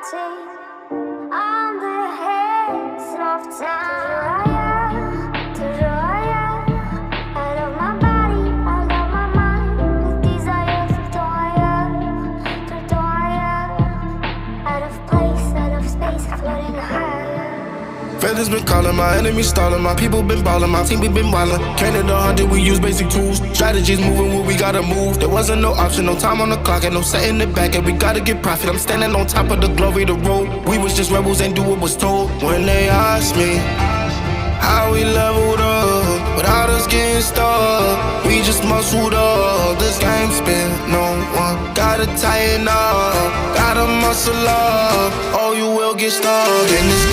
dancing on the hills of town. I love my body, I love my mind. With desire for out of place, out of space, floating higher. Feathers been calling, my enemies stalling, my people been ballin', my team we been wildin'. Can't 100, we use basic tools. Strategies moving where we gotta move. There wasn't no option, no time on the clock, and no setting it back, and we gotta get profit. I'm standing on top of the glory, the road. We was just rebels, ain't do what was told. When they asked me how we leveled up, without us getting stuck, we just muscled up. This game spin, no one gotta tighten up, gotta muscle up, or you will get stuck in this